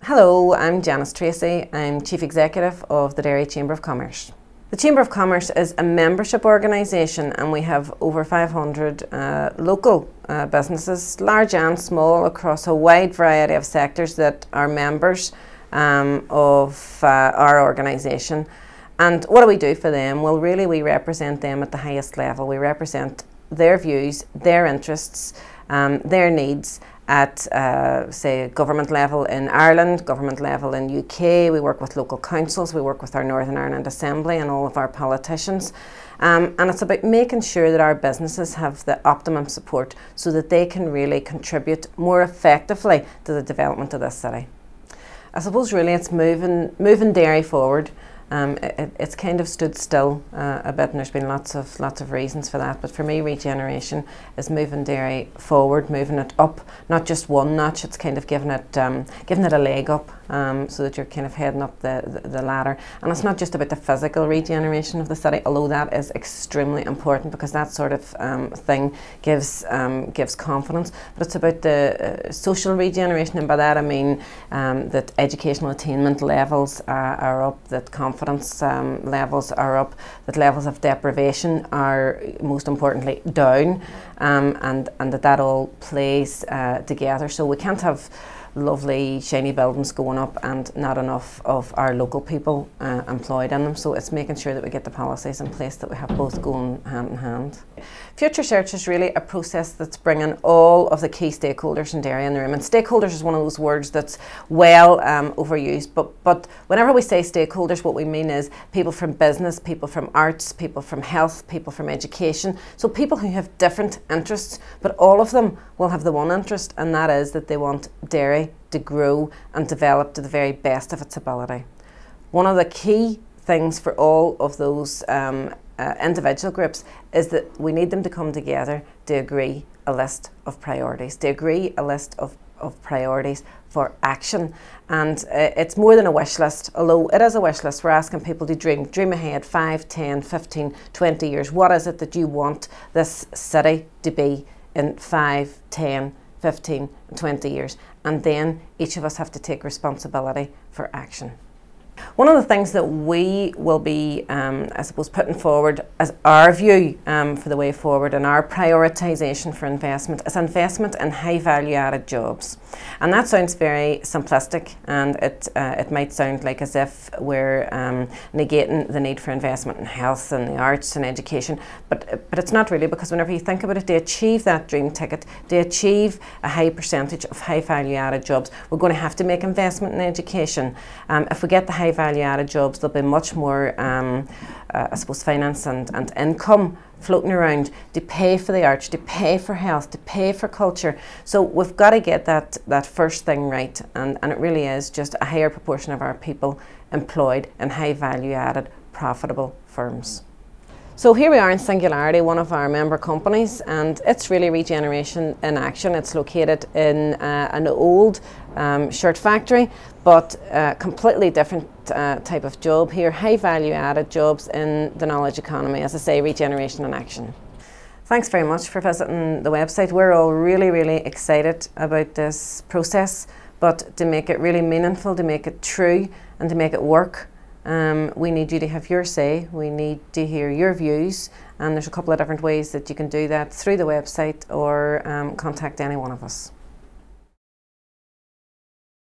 Hello, I'm Janice Tracey. I'm Chief Executive of the Derry Chamber of Commerce. The Chamber of Commerce is a membership organisation, and we have over 500 local businesses, large and small, across a wide variety of sectors that are members of our organisation. And what do we do for them? Well, really we represent them at the highest level. We represent their views, their interests, their needs at, say, government level in Ireland, government level in UK. We work with local councils, we work with our Northern Ireland Assembly and all of our politicians. And it's about making sure that our businesses have the optimum support so that they can really contribute more effectively to the development of this city. I suppose really it's moving Derry forward. It's kind of stood still a bit, and there's been lots of reasons for that. But for me, regeneration is moving Derry forward, moving it up, not just one notch. It's kind of giving it a leg up, so that you're kind of heading up the ladder. And it's not just about the physical regeneration of the city, although that is extremely important because that sort of thing gives confidence. But it's about the social regeneration, and by that I mean that educational attainment levels are up, that confidence levels are up, that levels of deprivation are, most importantly, down, and that all plays together. So we can't have lovely shiny buildings going up and not enough of our local people employed in them. So it's making sure that we get the policies in place that we have both going hand in hand. Future Search is really a process that's bringing all of the key stakeholders in Derry in the room. And stakeholders is one of those words that's well overused, but whenever we say stakeholders, what we mean is people from business, people from arts, people from health, people from education. So people who have different interests, but all of them will have the one interest, and that is that they want Derry to grow and develop to the very best of its ability. One of the key things for all of those individual groups is that we need them to come together to agree a list of priorities, for action. And it's more than a wish list, although it is a wish list. We're asking people to dream ahead 5, 10, 15, 20 years. What is it that you want this city to be in 5, 10, 15, 20 years? And then each of us have to take responsibility for action. One of the things that we will be, I suppose, putting forward as our view for the way forward and our prioritisation for investment is investment in high value added jobs. And that sounds very simplistic, and it might sound like as if we're negating the need for investment in health and the arts and education, but it's not really, because whenever you think about it, to achieve that dream ticket, to achieve a high percentage of high value added jobs, we're going to have to make investment in education. If we get the high value added jobs, there'll be much more I suppose finance and income floating around to pay for the arts, to pay for health, to pay for culture. So we've got to get that first thing right, and it really is just a higher proportion of our people employed in high value added profitable firms. So here we are in Singularity, one of our member companies, and it's really regeneration in action. It's located in an old shirt factory, but completely different type of job here, high value added jobs in the knowledge economy, as I say, regeneration in action. Thanks very much for visiting the website. We're all really excited about this process, but to make it really meaningful, to make it true and to make it work, we need you to have your say. We need to hear your views, and there's a couple of different ways that you can do that through the website or contact any one of us.